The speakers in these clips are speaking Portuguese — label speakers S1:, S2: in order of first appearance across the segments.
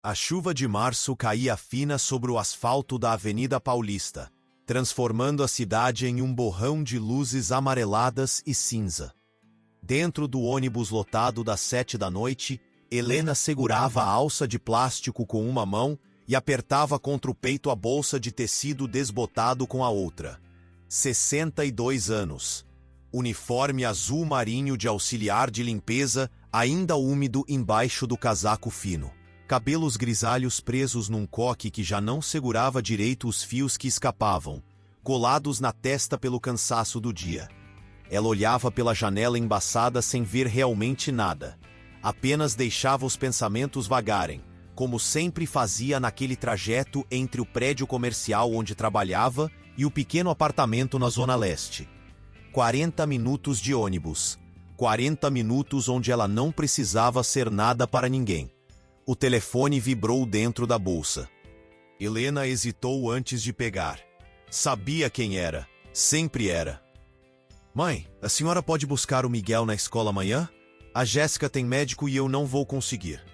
S1: A chuva de março caía fina sobre o asfalto da Avenida Paulista, transformando a cidade em um borrão de luzes amareladas e cinza. Dentro do ônibus lotado das 7 da noite, Helena segurava a alça de plástico com uma mão e apertava contra o peito a bolsa de tecido desbotado com a outra. 62 anos. Uniforme azul marinho de auxiliar de limpeza, ainda úmido embaixo do casaco fino. Cabelos grisalhos presos num coque que já não segurava direito os fios que escapavam, colados na testa pelo cansaço do dia. Ela olhava pela janela embaçada sem ver realmente nada. Apenas deixava os pensamentos vagarem, como sempre fazia naquele trajeto entre o prédio comercial onde trabalhava e o pequeno apartamento na Zona Leste. 40 minutos de ônibus. 40 minutos onde ela não precisava ser nada para ninguém. O telefone vibrou dentro da bolsa. Helena hesitou antes de pegar. Sabia quem era. Sempre era. Mãe, a senhora pode buscar o Miguel na escola amanhã? A Jéssica tem médico e eu não vou conseguir.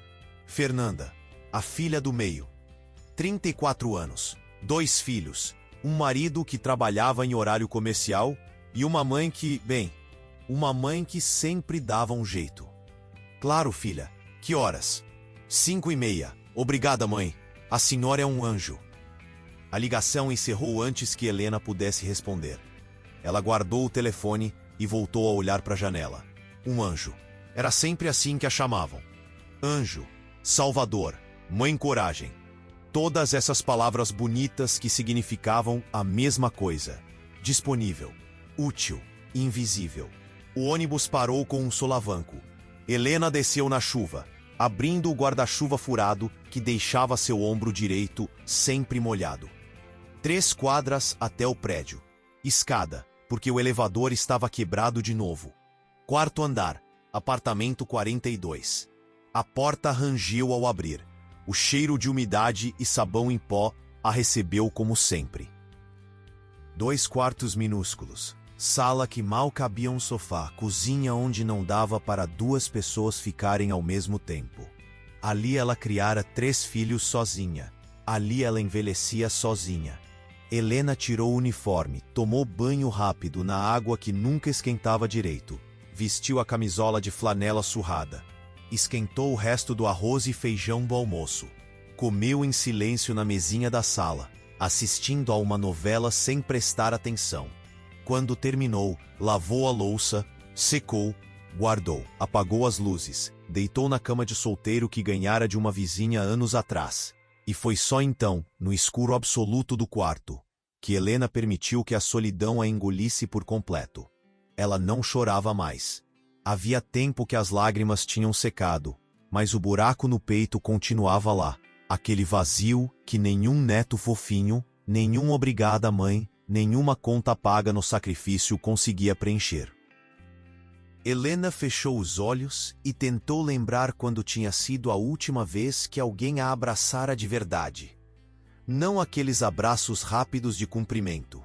S1: Fernanda, a filha do meio. 34 anos, 2 filhos, um marido que trabalhava em horário comercial e uma mãe uma mãe que sempre dava um jeito. Claro, filha. Que horas? 5:30. Obrigada, mãe. A senhora é um anjo. A ligação encerrou antes que Helena pudesse responder. Ela guardou o telefone e voltou a olhar para a janela. Um anjo. Era sempre assim que a chamavam. Anjo, Salvador, Mãe Coragem. Todas essas palavras bonitas que significavam a mesma coisa. Disponível, útil, invisível. O ônibus parou com um solavanco. Helena desceu na chuva, abrindo o guarda-chuva furado que deixava seu ombro direito sempre molhado. 3 quadras até o prédio. Escada, porque o elevador estava quebrado de novo. 4º andar, apartamento 42. A porta rangiu ao abrir. O cheiro de umidade e sabão em pó a recebeu como sempre. 2 quartos minúsculos. Sala que mal cabia um sofá, cozinha onde não dava para 2 pessoas ficarem ao mesmo tempo. Ali ela criara 3 filhos sozinha. Ali ela envelhecia sozinha. Helena tirou o uniforme, tomou banho rápido na água que nunca esquentava direito. Vestiu a camisola de flanela surrada. Esquentou o resto do arroz e feijão do almoço. Comeu em silêncio na mesinha da sala, assistindo a uma novela sem prestar atenção. Quando terminou, lavou a louça, secou, guardou, apagou as luzes, deitou na cama de solteiro que ganhara de uma vizinha anos atrás. E foi só então, no escuro absoluto do quarto, que Helena permitiu que a solidão a engolisse por completo. Ela não chorava mais. Havia tempo que as lágrimas tinham secado, mas o buraco no peito continuava lá. Aquele vazio que nenhum neto fofinho, nenhum obrigada mãe, nenhuma conta paga no sacrifício conseguia preencher. Helena fechou os olhos e tentou lembrar quando tinha sido a última vez que alguém a abraçara de verdade. Não aqueles abraços rápidos de cumprimento.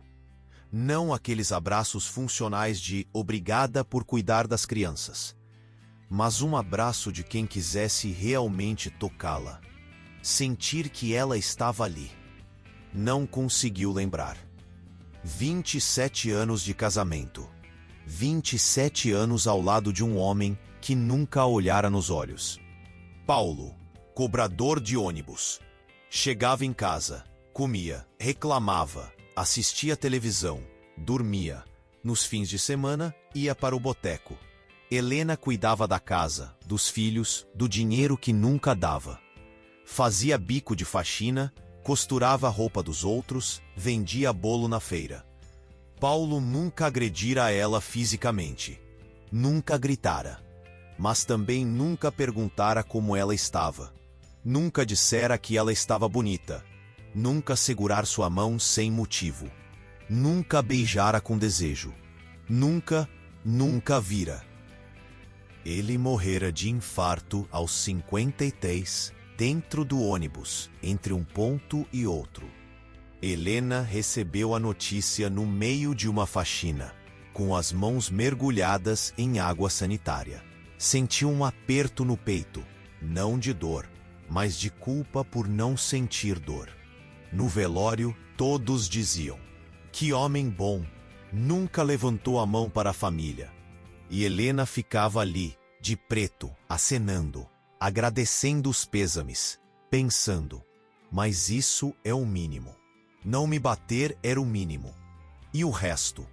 S1: Não aqueles abraços funcionais de obrigada por cuidar das crianças. Mas um abraço de quem quisesse realmente tocá-la. Sentir que ela estava ali. Não conseguiu lembrar. 27 anos de casamento. 27 anos ao lado de um homem que nunca a olhara nos olhos. Paulo, cobrador de ônibus. Chegava em casa, comia, reclamava, assistia televisão, dormia. Nos fins de semana, ia para o boteco. Helena cuidava da casa, dos filhos, do dinheiro que nunca dava. Fazia bico de faxina, costurava a roupa dos outros, vendia bolo na feira. Paulo nunca agredira ela fisicamente. Nunca gritara. Mas também nunca perguntara como ela estava. Nunca dissera que ela estava bonita. Nunca segurar sua mão sem motivo. Nunca beijara com desejo. Nunca vira. Ele morrera de infarto aos 53, dentro do ônibus, entre um ponto e outro. Helena recebeu a notícia no meio de uma faxina, com as mãos mergulhadas em água sanitária. Sentiu um aperto no peito, não de dor, mas de culpa por não sentir dor. No velório, todos diziam: que homem bom, nunca levantou a mão para a família. E Helena ficava ali, de preto, acenando, agradecendo os pêsames, pensando: mas isso é o mínimo. Não me bater era o mínimo. E o resto?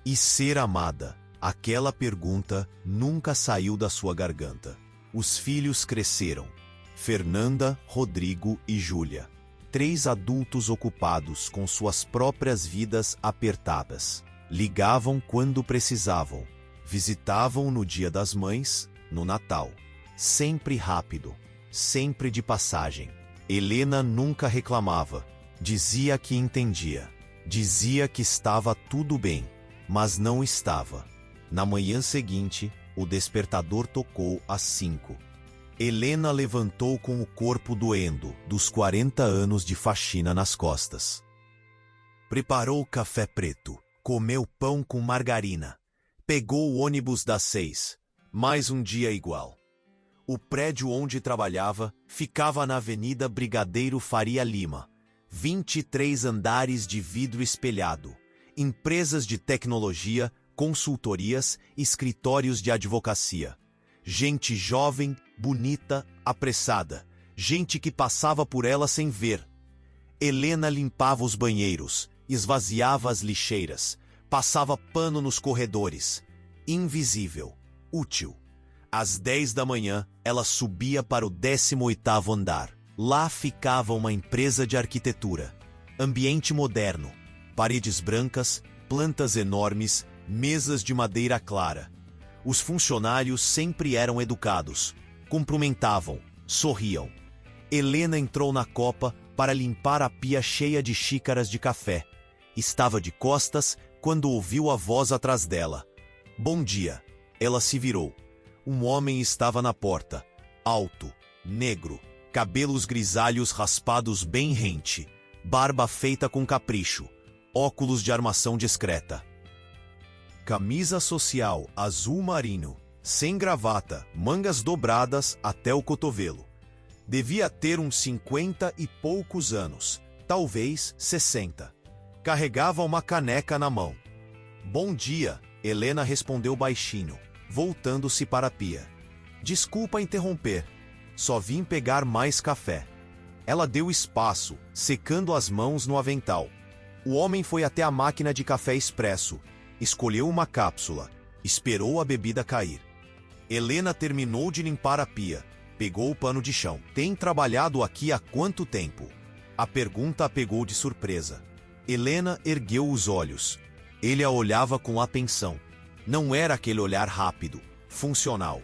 S1: E ser amada? Aquela pergunta nunca saiu da sua garganta. Os filhos cresceram. Fernanda, Rodrigo e Júlia. 3 adultos ocupados com suas próprias vidas apertadas. Ligavam quando precisavam. Visitavam no Dia das Mães, no Natal. Sempre rápido, sempre de passagem. Helena nunca reclamava. Dizia que entendia. Dizia que estava tudo bem, mas não estava. Na manhã seguinte, o despertador tocou às 5. Helena levantou com o corpo doendo, dos 40 anos de faxina nas costas. Preparou café preto, comeu pão com margarina. Pegou o ônibus das 6. Mais um dia igual. O prédio onde trabalhava ficava na Avenida Brigadeiro Faria Lima. 23 andares de vidro espelhado. Empresas de tecnologia, consultorias, escritórios de advocacia. Gente jovem, bonita, apressada. Gente que passava por ela sem ver. Helena limpava os banheiros, esvaziava as lixeiras, passava pano nos corredores. Invisível, útil. Às 10 da manhã, ela subia para o 18º andar. Lá ficava uma empresa de arquitetura. Ambiente moderno, paredes brancas, plantas enormes, mesas de madeira clara. Os funcionários sempre eram educados, cumprimentavam, sorriam. Helena entrou na copa para limpar a pia cheia de xícaras de café. Estava de costas quando ouviu a voz atrás dela. Bom dia. Ela se virou. Um homem estava na porta, alto, negro, cabelos grisalhos raspados bem rente, barba feita com capricho, óculos de armação discreta. Camisa social azul marinho, sem gravata, mangas dobradas até o cotovelo. Devia ter uns 50 e poucos anos, talvez 60. Carregava uma caneca na mão. Bom dia, Helena respondeu baixinho, voltando-se para a pia. Desculpa interromper, só vim pegar mais café. Ela deu espaço, secando as mãos no avental. O homem foi até a máquina de café expresso, escolheu uma cápsula, esperou a bebida cair. Helena terminou de limpar a pia, pegou o pano de chão. Tem trabalhado aqui há quanto tempo? A pergunta a pegou de surpresa. Helena ergueu os olhos. Ele a olhava com atenção. Não era aquele olhar rápido, funcional.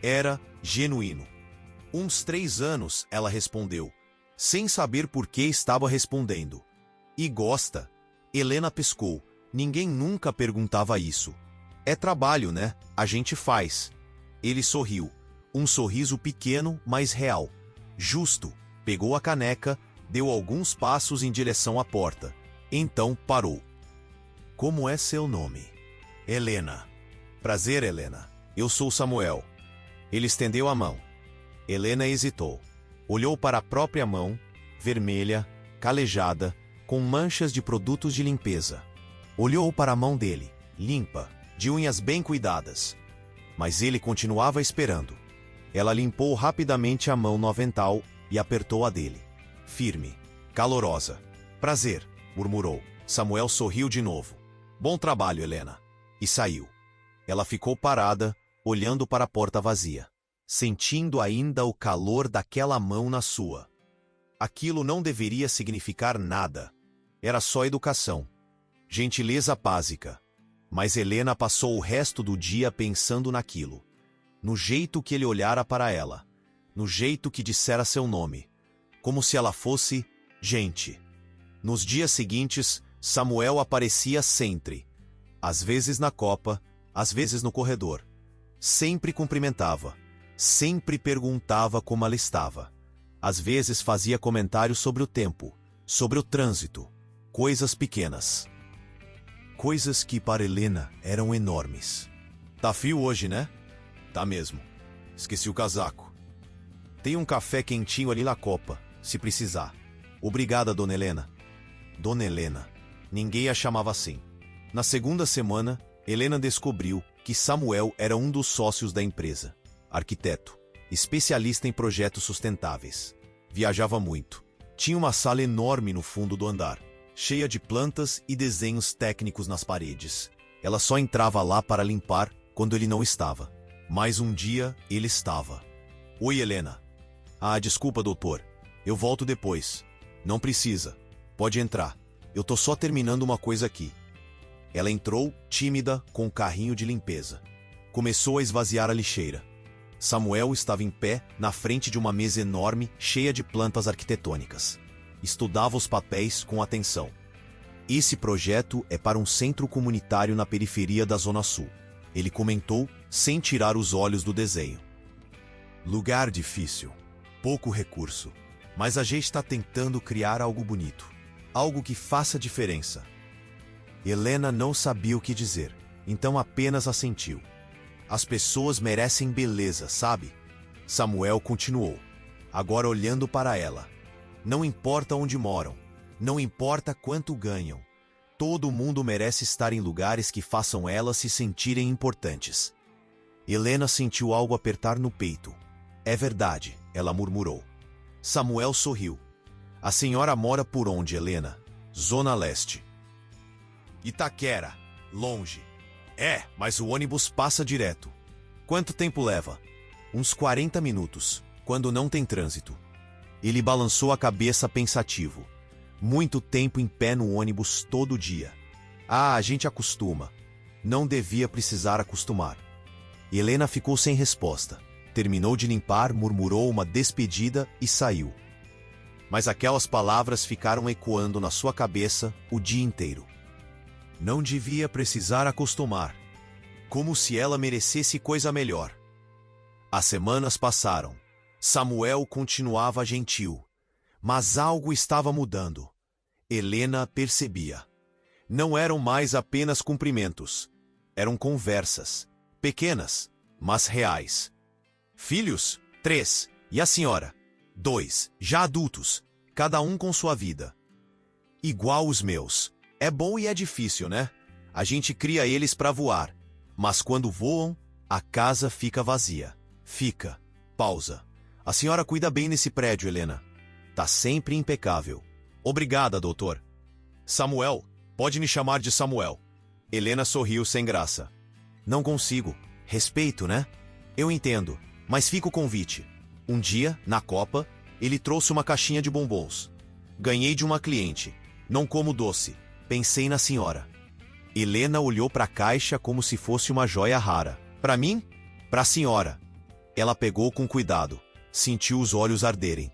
S1: Era genuíno. Uns 3 anos, ela respondeu, sem saber por que estava respondendo. E gosta? Helena pescou. Ninguém nunca perguntava isso. É trabalho, né? A gente faz. Ele sorriu. Um sorriso pequeno, mas real. Justo. Pegou a caneca, deu alguns passos em direção à porta. Então parou. Como é seu nome? Helena. Prazer, Helena. Eu sou Samuel. Ele estendeu a mão. Helena hesitou. Olhou para a própria mão, vermelha, calejada, com manchas de produtos de limpeza. Olhou para a mão dele, limpa, de unhas bem cuidadas. Mas ele continuava esperando. Ela limpou rapidamente a mão no avental e apertou a dele. Firme, calorosa. Prazer, murmurou. Samuel sorriu de novo. Bom trabalho, Helena. E saiu. Ela ficou parada, olhando para a porta vazia, sentindo ainda o calor daquela mão na sua. Aquilo não deveria significar nada. Era só educação. Gentileza básica. Mas Helena passou o resto do dia pensando naquilo. No jeito que ele olhara para ela. No jeito que dissera seu nome. Como se ela fosse gente. Nos dias seguintes, Samuel aparecia sempre. Às vezes na copa, às vezes no corredor. Sempre cumprimentava. Sempre perguntava como ela estava. Às vezes fazia comentários sobre o tempo, sobre o trânsito. Coisas pequenas. Coisas que para Helena eram enormes. Tá frio hoje, né? Tá mesmo. Esqueci o casaco. Tem um café quentinho ali na copa, se precisar. Obrigada, Dona Helena. Dona Helena. Ninguém a chamava assim. Na segunda semana, Helena descobriu que Samuel era um dos sócios da empresa. Arquiteto, especialista em projetos sustentáveis. Viajava muito. Tinha uma sala enorme no fundo do andar, cheia de plantas e desenhos técnicos nas paredes. Ela só entrava lá para limpar quando ele não estava. Mas um dia, ele estava. Oi, Helena. Ah, desculpa, doutor. Eu volto depois. Não precisa. Pode entrar. Eu tô só terminando uma coisa aqui. Ela entrou, tímida, com o carrinho de limpeza. Começou a esvaziar a lixeira. Samuel estava em pé, na frente de uma mesa enorme, cheia de plantas arquitetônicas. Estudava os papéis com atenção. Esse projeto é para um centro comunitário na periferia da Zona Sul. Ele comentou, sem tirar os olhos do desenho. Lugar difícil. Pouco recurso. Mas a gente está tentando criar algo bonito. Algo que faça diferença. Helena não sabia o que dizer, então apenas assentiu. As pessoas merecem beleza, sabe? Samuel continuou, agora olhando para ela. Não importa onde moram, não importa quanto ganham. Todo mundo merece estar em lugares que façam elas se sentirem importantes. Helena sentiu algo apertar no peito. É verdade, ela murmurou. Samuel sorriu. A senhora mora por onde, Helena? Zona Leste. Itaquera, longe. É, mas o ônibus passa direto. Quanto tempo leva? Uns 40 minutos, quando não tem trânsito. Ele balançou a cabeça pensativo. Muito tempo em pé no ônibus todo dia. Ah, a gente acostuma. Não devia precisar acostumar. Helena ficou sem resposta. Terminou de limpar, murmurou uma despedida e saiu. Mas aquelas palavras ficaram ecoando na sua cabeça o dia inteiro. Não devia precisar acostumar. Como se ela merecesse coisa melhor. As semanas passaram. Samuel continuava gentil. Mas algo estava mudando. Helena percebia. Não eram mais apenas cumprimentos. Eram conversas. Pequenas, mas reais. Filhos? 3. E a senhora? 2. Já adultos. Cada um com sua vida. Igual os meus. É bom e é difícil, né? A gente cria eles para voar. Mas quando voam, a casa fica vazia. Fica. Pausa. A senhora cuida bem nesse prédio, Helena. Tá sempre impecável. Obrigada, doutor. Samuel, pode me chamar de Samuel. Helena sorriu sem graça. Não consigo. Respeito, né? Eu entendo, mas fica o convite. Um dia, na Copa, ele trouxe uma caixinha de bombons. Ganhei de uma cliente. Não como doce. Pensei na senhora. Helena olhou para a caixa como se fosse uma joia rara. Para mim? Para a senhora. Ela pegou com cuidado. Sentiu os olhos arderem.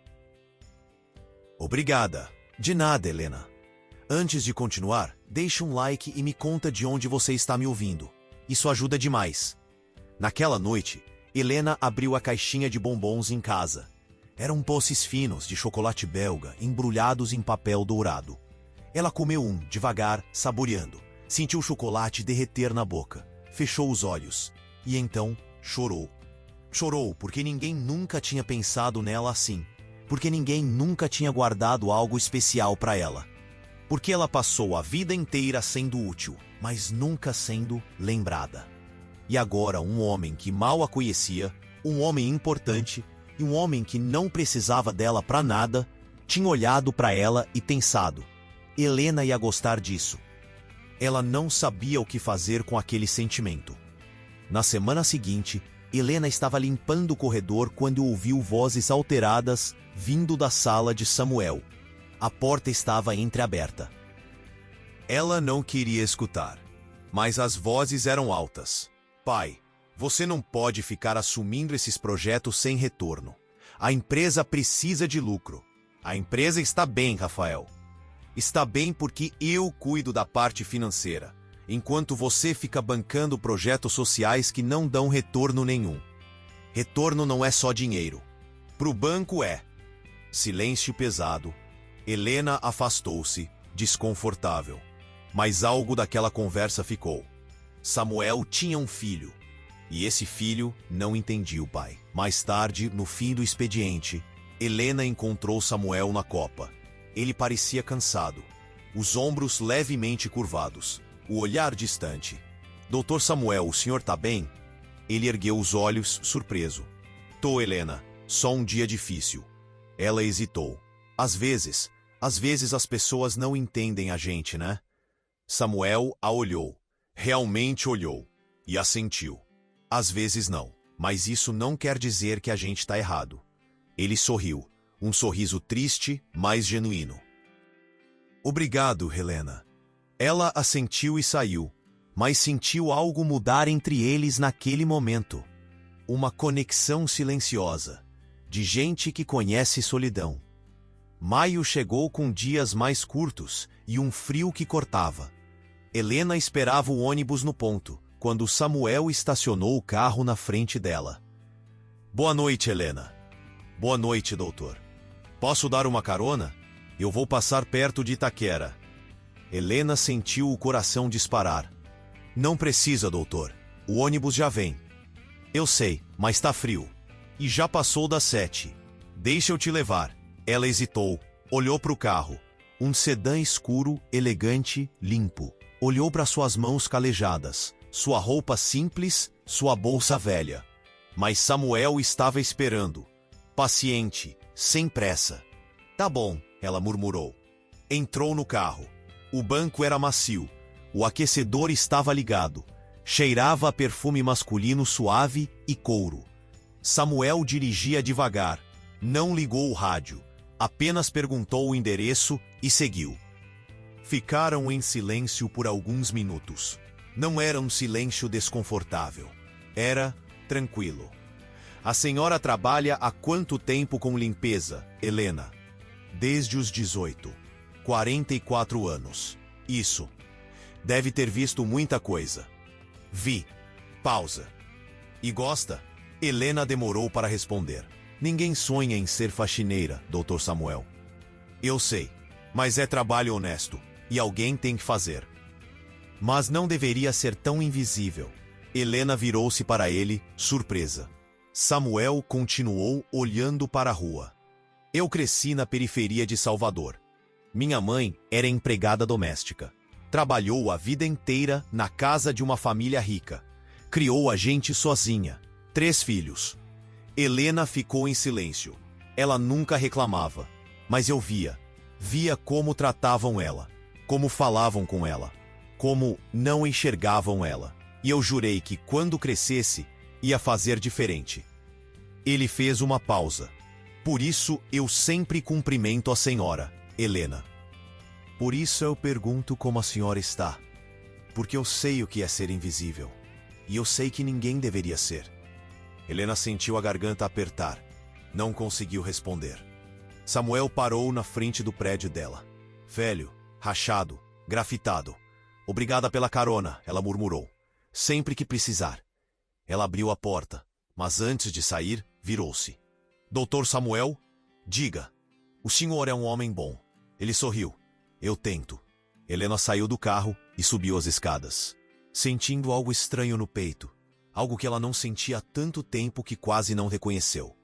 S1: Obrigada. De nada, Helena. Antes de continuar, deixe um like e me conta de onde você está me ouvindo. Isso ajuda demais. Naquela noite, Helena abriu a caixinha de bombons em casa. Eram poces finos de chocolate belga embrulhados em papel dourado. Ela comeu um, devagar, saboreando. Sentiu o chocolate derreter na boca. Fechou os olhos. E então, chorou. Chorou porque ninguém nunca tinha pensado nela assim. Porque ninguém nunca tinha guardado algo especial para ela. Porque ela passou a vida inteira sendo útil, mas nunca sendo lembrada. E agora um homem que mal a conhecia, um homem importante e um homem que não precisava dela para nada, tinha olhado para ela e pensado: Helena ia gostar disso. Ela não sabia o que fazer com aquele sentimento. Na semana seguinte, Helena estava limpando o corredor quando ouviu vozes alteradas vindo da sala de Samuel. A porta estava entreaberta. Ela não queria escutar, mas as vozes eram altas. Pai, você não pode ficar assumindo esses projetos sem retorno. A empresa precisa de lucro. A empresa está bem, Rafael. Está bem porque eu cuido da parte financeira, enquanto você fica bancando projetos sociais que não dão retorno nenhum. Retorno não é só dinheiro. Pro banco é. Silêncio pesado. Helena afastou-se, desconfortável. Mas algo daquela conversa ficou. Samuel tinha um filho. E esse filho não entendia o pai. Mais tarde, no fim do expediente, Helena encontrou Samuel na copa. Ele parecia cansado, os ombros levemente curvados, o olhar distante. Doutor Samuel, o senhor tá bem? Ele ergueu os olhos, surpreso. Tô, Helena. Só um dia difícil. Ela hesitou. Às vezes as pessoas não entendem a gente, né? Samuel a olhou. Realmente olhou. E assentiu. Às vezes não. Mas isso não quer dizer que a gente tá errado. Ele sorriu. Um sorriso triste, mas genuíno. Obrigado, Helena. Ela assentiu e saiu. Mas sentiu algo mudar entre eles naquele momento. Uma conexão silenciosa, de gente que conhece solidão. Maio chegou com dias mais curtos e um frio que cortava. Helena esperava o ônibus no ponto, quando Samuel estacionou o carro na frente dela. Boa noite, Helena. Boa noite, doutor. Posso dar uma carona? Eu vou passar perto de Itaquera. Helena sentiu o coração disparar. Não precisa, doutor. O ônibus já vem. Eu sei, mas tá frio. E já passou das 7. Deixa eu te levar. Ela hesitou, olhou para o carro. Um sedã escuro, elegante, limpo. Olhou para suas mãos calejadas, sua roupa simples, sua bolsa velha. Mas Samuel estava esperando. Paciente, sem pressa. Tá bom, ela murmurou. Entrou no carro. O banco era macio. O aquecedor estava ligado. Cheirava a perfume masculino suave e couro. Samuel dirigia devagar. Não ligou o rádio. Apenas perguntou o endereço e seguiu. Ficaram em silêncio por alguns minutos. Não era um silêncio desconfortável. Era tranquilo. A senhora trabalha há quanto tempo com limpeza, Helena? Desde os 18. 44 anos. Isso. Deve ter visto muita coisa. Vi. Pausa. E gosta? Helena demorou para responder. Ninguém sonha em ser faxineira, Dr. Samuel. Eu sei, mas é trabalho honesto, e alguém tem que fazer. Mas não deveria ser tão invisível. Helena virou-se para ele, surpresa. Samuel continuou olhando para a rua. Eu cresci na periferia de Salvador. Minha mãe era empregada doméstica. Trabalhou a vida inteira na casa de uma família rica. Criou a gente sozinha. 3 filhos. Helena ficou em silêncio. Ela nunca reclamava. Mas eu via. Via como tratavam ela. Como falavam com ela. Como não enxergavam ela. E eu jurei que quando crescesse, ia fazer diferente. Ele fez uma pausa. Por isso eu sempre cumprimento a senhora, Helena. Por isso eu pergunto como a senhora está. Porque eu sei o que é ser invisível. E eu sei que ninguém deveria ser. Helena sentiu a garganta apertar. Não conseguiu responder. Samuel parou na frente do prédio dela. Velho, rachado, grafitado. Obrigada pela carona, ela murmurou. Sempre que precisar. Ela abriu a porta, mas antes de sair, virou-se. Doutor Samuel, diga. O senhor é um homem bom. Ele sorriu. Eu tento. Helena saiu do carro e subiu as escadas, sentindo algo estranho no peito, algo que ela não sentia há tanto tempo que quase não reconheceu.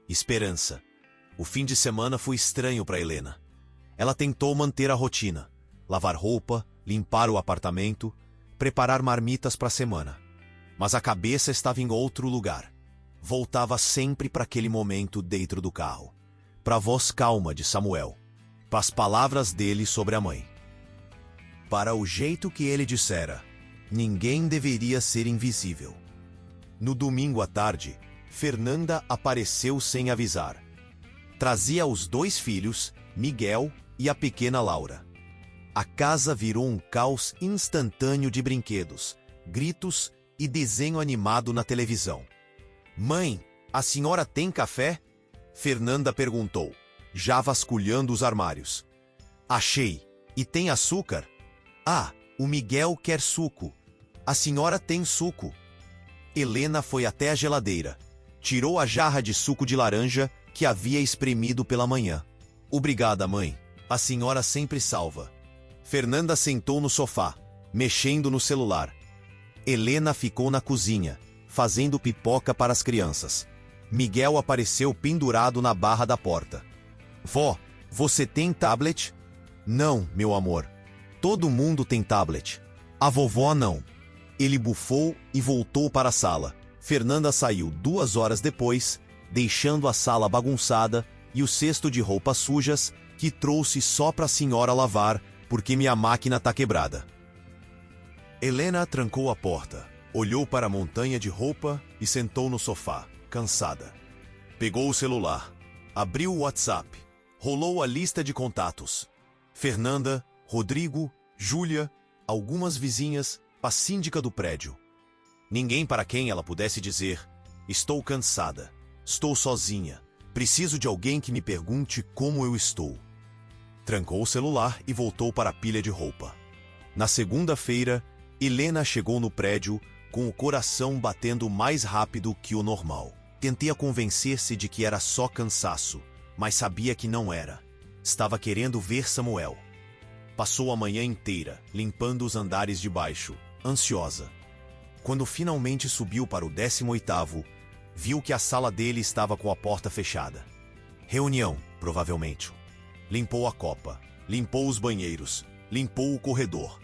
S1: Esperança. O fim de semana foi estranho para Helena. Ela tentou manter a rotina, lavar roupa, limpar o apartamento, preparar marmitas para a semana. Mas a cabeça estava em outro lugar. Voltava sempre para aquele momento dentro do carro, para a voz calma de Samuel, para as palavras dele sobre a mãe. Para o jeito que ele dissera, ninguém deveria ser invisível. No domingo à tarde, Fernanda apareceu sem avisar. Trazia os 2 filhos, Miguel e a pequena Laura. A casa virou um caos instantâneo de brinquedos, gritos e desenho animado na televisão. Mãe, a senhora tem café? Fernanda perguntou, já vasculhando os armários. Achei. E tem açúcar? Ah, o Miguel quer suco. A senhora tem suco. Helena foi até a geladeira. Tirou a jarra de suco de laranja que havia espremido pela manhã. Obrigada, mãe. A senhora sempre salva. Fernanda sentou no sofá, mexendo no celular. Helena ficou na cozinha, fazendo pipoca para as crianças. Miguel apareceu pendurado na barra da porta. Vó, você tem tablet? Não, meu amor. Todo mundo tem tablet. A vovó não. Ele bufou e voltou para a sala. Fernanda saiu 2 horas depois, deixando a sala bagunçada e o cesto de roupas sujas que trouxe só para a senhora lavar, porque minha máquina tá quebrada. Helena trancou a porta, olhou para a montanha de roupa e sentou no sofá, cansada. Pegou o celular, abriu o WhatsApp, rolou a lista de contatos. Fernanda, Rodrigo, Júlia, algumas vizinhas, a síndica do prédio. Ninguém para quem ela pudesse dizer: estou cansada, estou sozinha, preciso de alguém que me pergunte como eu estou. Trancou o celular e voltou para a pilha de roupa. Na segunda-feira, Helena chegou no prédio com o coração batendo mais rápido que o normal. Tentei convencer-se de que era só cansaço, mas sabia que não era. Estava querendo ver Samuel. Passou a manhã inteira limpando os andares de baixo, ansiosa. Quando finalmente subiu para o 18º, viu que a sala dele estava com a porta fechada. Reunião, provavelmente. Limpou a copa, limpou os banheiros, limpou o corredor.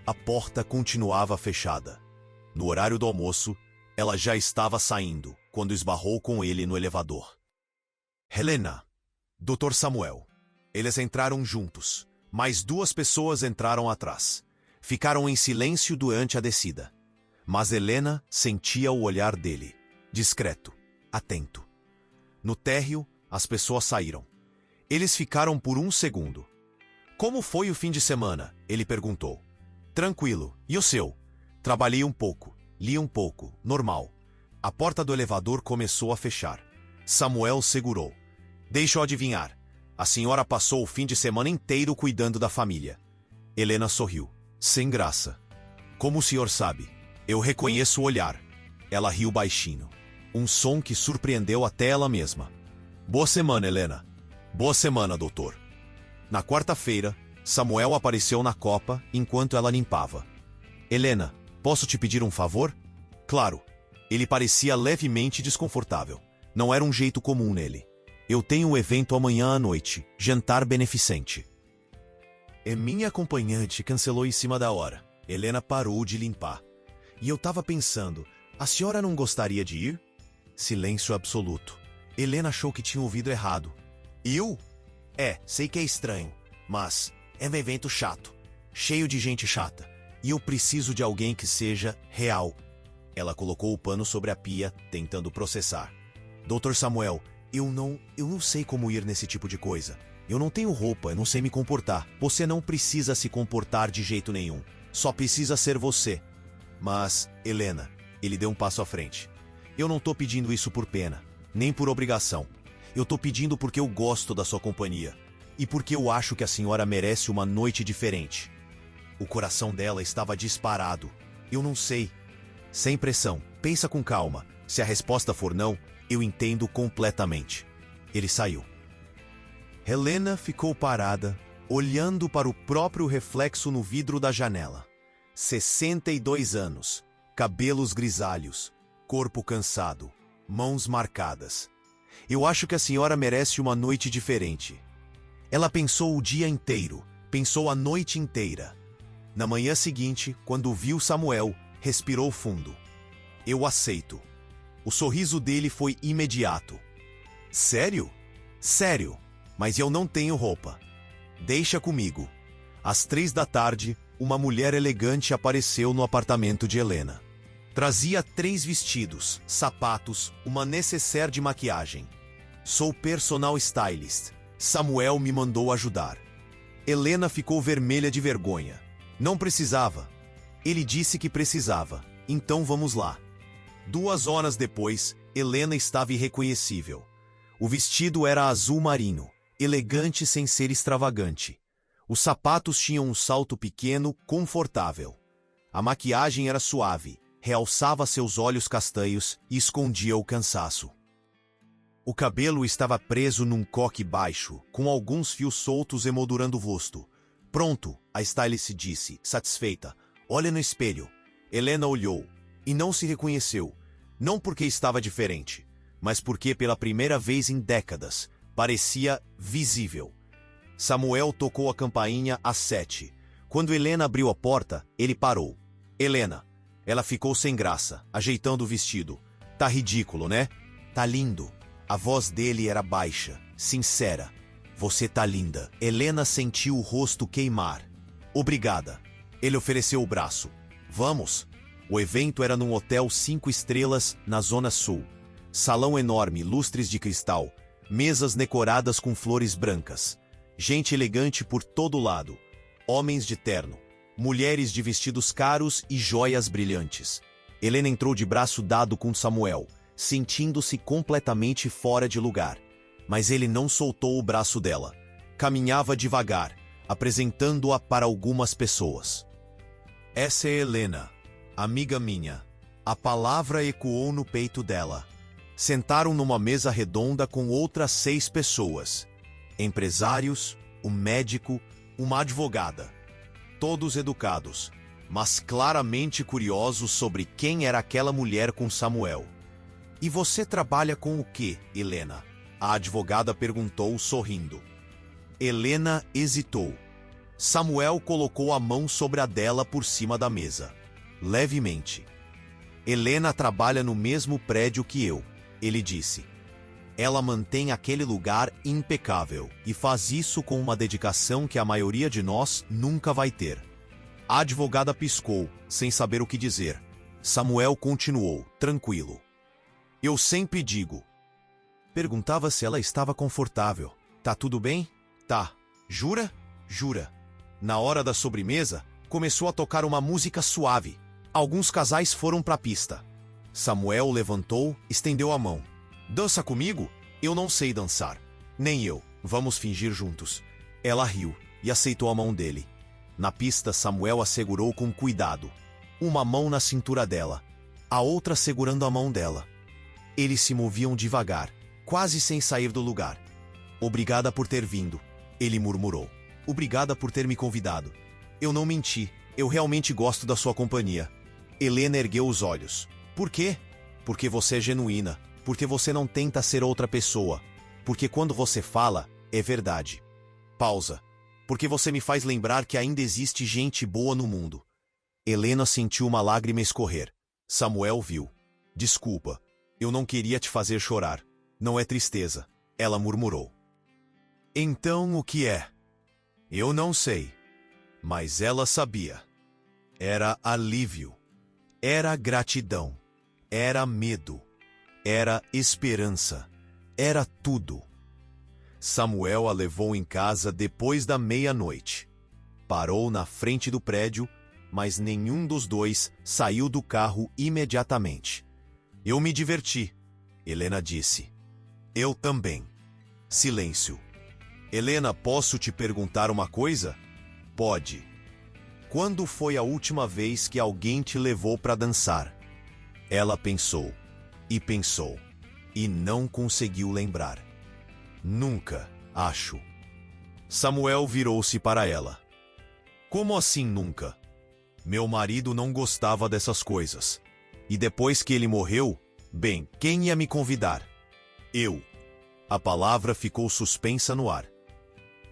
S1: A porta continuava fechada. No horário do almoço, ela já estava saindo, quando esbarrou com ele no elevador. Helena, Dr. Samuel. Eles entraram juntos. Mais 2 pessoas entraram atrás. Ficaram em silêncio durante a descida. Mas Helena sentia o olhar dele, discreto, atento. No térreo, as pessoas saíram. Eles ficaram por 1 segundo. Como foi o fim de semana? Ele perguntou. Tranquilo. E o seu? Trabalhei um pouco, li um pouco, normal. A porta do elevador começou a fechar. Samuel segurou. Deixa eu adivinhar. A senhora passou o fim de semana inteiro cuidando da família. Helena sorriu. Sem graça. Como o senhor sabe? Eu reconheço o olhar. Ela riu baixinho. Um som que surpreendeu até ela mesma. Boa semana, Helena. Boa semana, doutor. Na quarta-feira, Samuel apareceu na copa enquanto ela limpava. Helena, posso te pedir um favor? Claro. Ele parecia levemente desconfortável. Não era um jeito comum nele. Eu tenho um evento amanhã à noite, jantar beneficente. E minha acompanhante cancelou em cima da hora. Helena parou de limpar. E eu tava pensando, a senhora não gostaria de ir? Silêncio absoluto. Helena achou que tinha ouvido errado. Eu? Sei que é estranho, mas é um evento chato, cheio de gente chata. E eu preciso de alguém que seja real. Ela colocou o pano sobre a pia, tentando processar. Dr. Samuel, eu não sei como ir nesse tipo de coisa. Eu não tenho roupa, eu não sei me comportar. Você não precisa se comportar de jeito nenhum. Só precisa ser você. Mas, Helena, ele deu um passo à frente. Eu não tô pedindo isso por pena, nem por obrigação. Eu tô pedindo porque eu gosto da sua companhia. E porque eu acho que a senhora merece uma noite diferente. O coração dela estava disparado. Eu não sei. Sem pressão, pensa com calma. Se a resposta for não, eu entendo completamente. Ele saiu. Helena ficou parada, olhando para o próprio reflexo no vidro da janela. 62 anos, cabelos grisalhos, corpo cansado, mãos marcadas. Eu acho que a senhora merece uma noite diferente. Ela pensou o dia inteiro, pensou a noite inteira. Na manhã seguinte, quando viu Samuel, respirou fundo. Eu aceito. O sorriso dele foi imediato. Sério? Sério, mas eu não tenho roupa. Deixa comigo. Às 3 da tarde, uma mulher elegante apareceu no apartamento de Helena. Trazia 3 vestidos, sapatos, uma nécessaire de maquiagem. Sou personal stylist. Samuel me mandou ajudar. Helena ficou vermelha de vergonha. Não precisava. Ele disse que precisava. Então vamos lá. 2 horas depois, Helena estava irreconhecível. O vestido era azul marinho, elegante sem ser extravagante. Os sapatos tinham um salto pequeno, confortável. A maquiagem era suave, realçava seus olhos castanhos e escondia o cansaço. O cabelo estava preso num coque baixo, com alguns fios soltos emoldurando o rosto. Pronto, a stylist disse, satisfeita. Olha no espelho. Helena olhou e não se reconheceu. Não porque estava diferente, mas porque pela primeira vez em décadas parecia visível. Samuel tocou a campainha às 7. Quando Helena abriu a porta, ele parou. Helena. Ela ficou sem graça, ajeitando o vestido. Tá ridículo, né? Tá lindo. A voz dele era baixa, sincera. Você tá linda. Helena sentiu o rosto queimar. Obrigada. Ele ofereceu o braço. Vamos. O evento era num hotel 5 estrelas na Zona Sul. Salão enorme, lustres de cristal, mesas decoradas com flores brancas. Gente elegante por todo lado. Homens de terno. Mulheres de vestidos caros e joias brilhantes. Helena entrou de braço dado com Samuel, sentindo-se completamente fora de lugar. Mas ele não soltou o braço dela. Caminhava devagar, apresentando-a para algumas pessoas. Essa é Helena, amiga minha. A palavra ecoou no peito dela. Sentaram numa mesa redonda com outras 6 pessoas. Empresários, um médico, uma advogada. Todos educados, mas claramente curiosos sobre quem era aquela mulher com Samuel. E você trabalha com o quê, Helena? A advogada perguntou, sorrindo. Helena hesitou. Samuel colocou a mão sobre a dela por cima da mesa. Levemente. Helena trabalha no mesmo prédio que eu, ele disse. Ela mantém aquele lugar impecável e faz isso com uma dedicação que a maioria de nós nunca vai ter. A advogada piscou, sem saber o que dizer. Samuel continuou, tranquilo. Eu sempre digo. Perguntava se ela estava confortável. Tá tudo bem? Tá. Jura? Jura. Na hora da sobremesa, começou a tocar uma música suave. Alguns casais foram para a pista. Samuel levantou, estendeu a mão. Dança comigo? Eu não sei dançar. Nem eu. Vamos fingir juntos. Ela riu e aceitou a mão dele. Na pista, Samuel a segurou com cuidado. Uma mão na cintura dela, a outra segurando a mão dela. Eles se moviam devagar, quase sem sair do lugar. Obrigada por ter vindo, ele murmurou. Obrigada por ter me convidado. Eu não menti, eu realmente gosto da sua companhia. Helena ergueu os olhos. Por quê? Porque você é genuína. Porque você não tenta ser outra pessoa. Porque quando você fala, é verdade. Pausa. Porque você me faz lembrar que ainda existe gente boa no mundo. Helena sentiu uma lágrima escorrer. Samuel viu. Desculpa. Eu não queria te fazer chorar. Não é tristeza. Ela murmurou. Então o que é? Eu não sei. Mas ela sabia. Era alívio. Era gratidão. Era medo. Era esperança. Era tudo. Samuel a levou em casa depois da meia-noite. Parou na frente do prédio, mas nenhum dos dois saiu do carro imediatamente. Eu me diverti, Helena disse. Eu também. Silêncio. Helena, posso te perguntar uma coisa? Pode. Quando foi a última vez que alguém te levou para dançar? Ela pensou. E pensou. E não conseguiu lembrar. Nunca, acho. Samuel virou-se para ela. Como assim nunca? Meu marido não gostava dessas coisas. E depois que ele morreu, bem, quem ia me convidar? Eu. A palavra ficou suspensa no ar.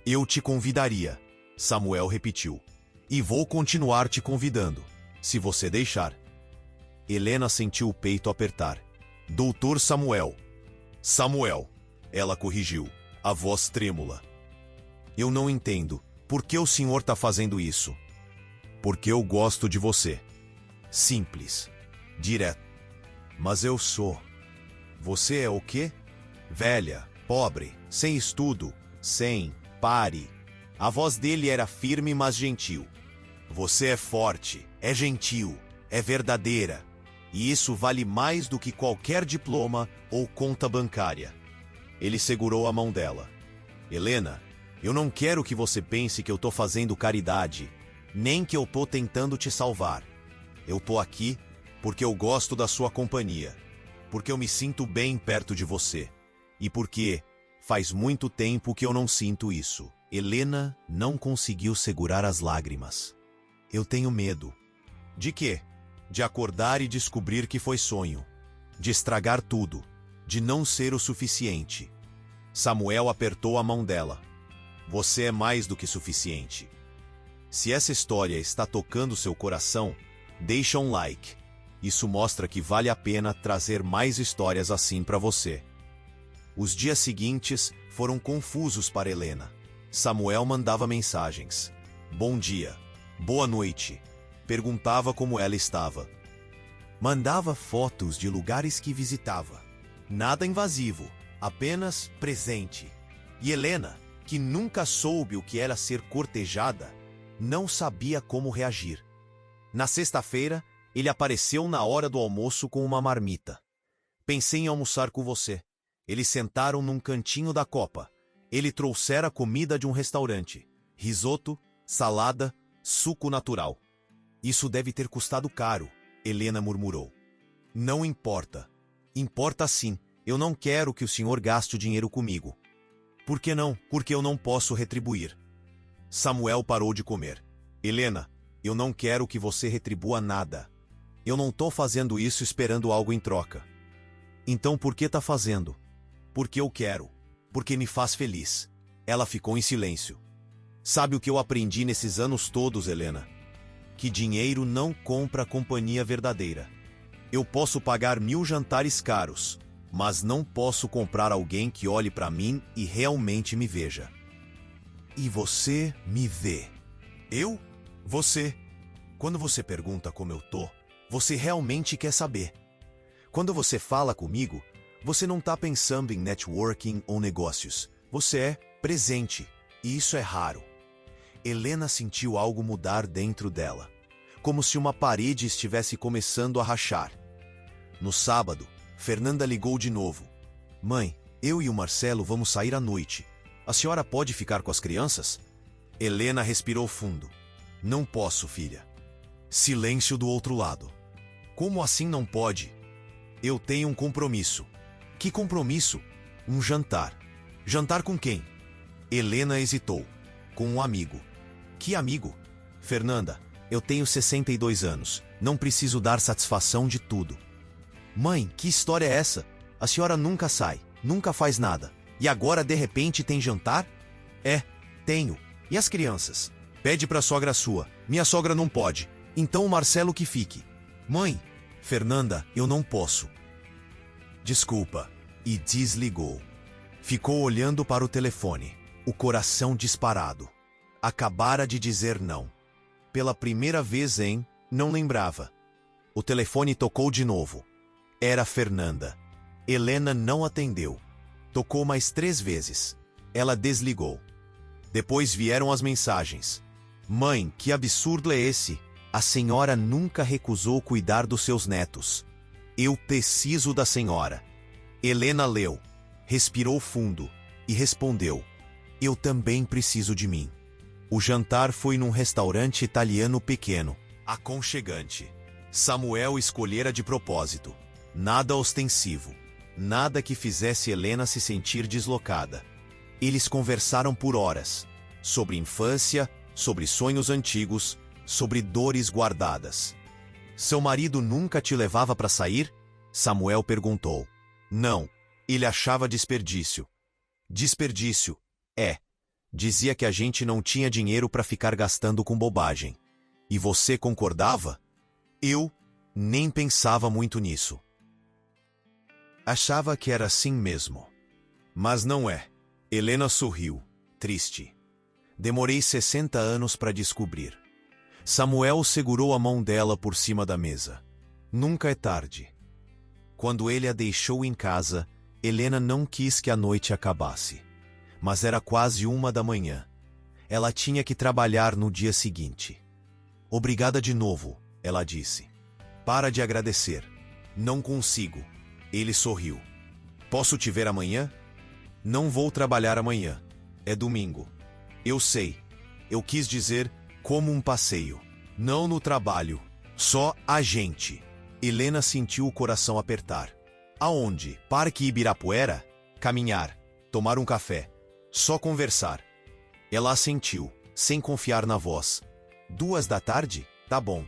S1: Eu te convidaria, Samuel repetiu. E vou continuar te convidando, se você deixar. Helena sentiu o peito apertar. Doutor Samuel. Samuel, ela corrigiu, a voz trêmula. Eu não entendo. Por que o senhor está fazendo isso? Porque eu gosto de você. Simples. Direto. Mas eu sou. Você é o quê? Velha, pobre, sem estudo, sem, pare. A voz dele era firme, mas gentil. Você é forte, é gentil, é verdadeira. E isso vale mais do que qualquer diploma ou conta bancária. Ele segurou a mão dela. Helena, eu não quero que você pense que eu tô fazendo caridade, nem que eu tô tentando te salvar. Eu tô aqui porque eu gosto da sua companhia, porque eu me sinto bem perto de você, e porque faz muito tempo que eu não sinto isso. Helena não conseguiu segurar as lágrimas. Eu tenho medo. De quê? De acordar e descobrir que foi sonho. de estragar tudo, de não ser o suficiente. Samuel apertou a mão dela. Você é mais do que suficiente. Se essa história está tocando seu coração, deixa um like. Isso mostra que vale a pena trazer mais histórias assim para você. Os dias seguintes foram confusos para Helena. Samuel mandava mensagens. Bom dia. Boa noite. Perguntava como ela estava. Mandava fotos de lugares que visitava. Nada invasivo, apenas presente. E Helena, que nunca soube o que era ser cortejada, não sabia como reagir. Na sexta-feira, ele apareceu na hora do almoço com uma marmita. Pensei em almoçar com você. Eles sentaram num cantinho da copa. Ele trouxera comida de um restaurante. Risoto, salada, suco natural. Isso deve ter custado caro, Helena murmurou. Não importa. Importa sim. Eu não quero que o senhor gaste o dinheiro comigo. Por que não? Porque eu não posso retribuir. Samuel parou de comer. Helena, eu não quero que você retribua nada. Eu não tô fazendo isso esperando algo em troca. Então por que tá fazendo? Porque eu quero. Porque me faz feliz. Ela ficou em silêncio. Sabe o que eu aprendi nesses anos todos, Helena? Que dinheiro não compra a companhia verdadeira. Eu posso pagar 1000 jantares caros, mas não posso comprar alguém que olhe para mim e realmente me veja. E você me vê. Eu? Você. Quando você pergunta como eu tô, você realmente quer saber. Quando você fala comigo, você não tá pensando em networking ou negócios. Você é presente, e isso é raro. Helena sentiu algo mudar dentro dela, como se uma parede estivesse começando a rachar. No sábado, Fernanda ligou de novo. Mãe, eu e o Marcelo vamos sair à noite. A senhora pode ficar com as crianças? Helena respirou fundo. Não posso, filha. Silêncio do outro lado. Como assim não pode? Eu tenho um compromisso. Que compromisso? Um jantar. Jantar com quem? Helena hesitou. Com um amigo. Que amigo? Fernanda, eu tenho 62 anos. Não preciso dar satisfação de tudo. Mãe, que história é essa? A senhora nunca sai, nunca faz nada. E agora, de repente, tem jantar? É, tenho. E as crianças? Pede pra sogra sua. Minha sogra não pode. Então o Marcelo que fique. Mãe, Fernanda, eu não posso. Desculpa. E desligou. Ficou olhando para o telefone, o coração disparado. Acabara de dizer não. Pela primeira vez não lembrava. O telefone tocou de novo. Era Fernanda. Helena não atendeu. Tocou mais 3 vezes. Ela desligou. Depois vieram as mensagens. Mãe, que absurdo é esse? A senhora nunca recusou cuidar dos seus netos. Eu preciso da senhora. Helena leu, respirou fundo e respondeu. Eu também preciso de mim. O jantar foi num restaurante italiano pequeno, aconchegante. Samuel escolhera de propósito. Nada ostensivo. Nada que fizesse Helena se sentir deslocada. Eles conversaram por horas. Sobre infância, sobre sonhos antigos, sobre dores guardadas. Seu marido nunca te levava para sair? Samuel perguntou. Não. Ele achava desperdício. Desperdício. Dizia que a gente não tinha dinheiro para ficar gastando com bobagem. E você concordava? Eu nem pensava muito nisso. Achava que era assim mesmo. Mas não é. Helena sorriu, triste. Demorei 60 anos para descobrir. Samuel segurou a mão dela por cima da mesa. Nunca é tarde. Quando ele a deixou em casa, Helena não quis que a noite acabasse. Mas era quase 1 da manhã. Ela tinha que trabalhar no dia seguinte. Obrigada de novo, ela disse. Para de agradecer. Não consigo. Ele sorriu. Posso te ver amanhã? Não vou trabalhar amanhã. É domingo. Eu sei. Eu quis dizer como um passeio. Não no trabalho. Só a gente. Helena sentiu o coração apertar. Aonde? Parque Ibirapuera? Caminhar. Tomar um café. Só conversar. Ela assentiu, sem confiar na voz. 2 da tarde? Tá bom.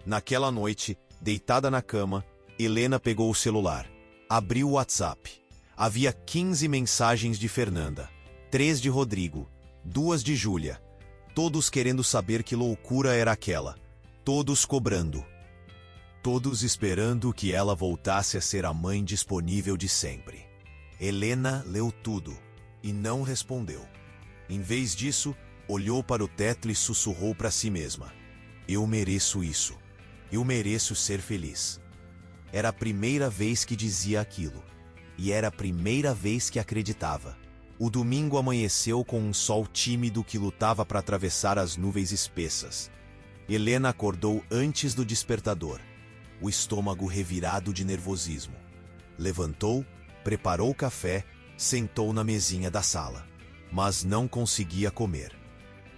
S1: Naquela noite, deitada na cama, Helena pegou o celular. Abriu o WhatsApp. Havia 15 mensagens de Fernanda, 3 de Rodrigo, 2 de Júlia. Todos querendo saber que loucura era aquela. Todos cobrando. Todos esperando que ela voltasse a ser a mãe disponível de sempre. Helena leu tudo e não respondeu. Em vez disso, olhou para o teto e sussurrou para si mesma: eu mereço isso. Eu mereço ser feliz. Era a primeira vez que dizia aquilo. E era a primeira vez que acreditava. O domingo amanheceu com um sol tímido que lutava para atravessar as nuvens espessas. Helena acordou antes do despertador, o estômago revirado de nervosismo. Levantou, preparou o café, sentou na mesinha da sala. Mas não conseguia comer.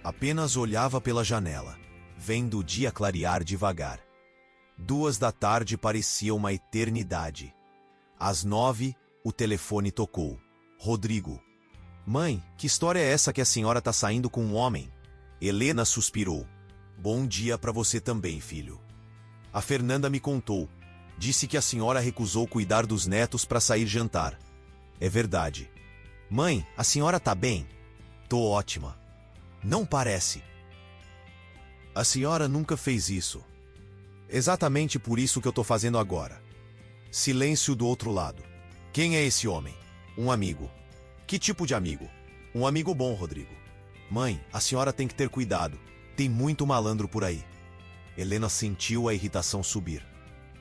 S1: Apenas olhava pela janela, vendo o dia clarear devagar. 2 da tarde parecia uma eternidade. Às 9, o telefone tocou. Rodrigo. Mãe, que história é essa que a senhora tá saindo com um homem? Helena suspirou. Bom dia para você também, filho. A Fernanda me contou. Disse que a senhora recusou cuidar dos netos para sair jantar. É verdade. Mãe, a senhora tá bem? Tô ótima. Não parece. A senhora nunca fez isso. Exatamente por isso que eu tô fazendo agora. Silêncio do outro lado. Quem é esse homem? Um amigo. Que tipo de amigo? Um amigo bom, Rodrigo. Mãe, a senhora tem que ter cuidado. Tem muito malandro por aí. Helena sentiu a irritação subir.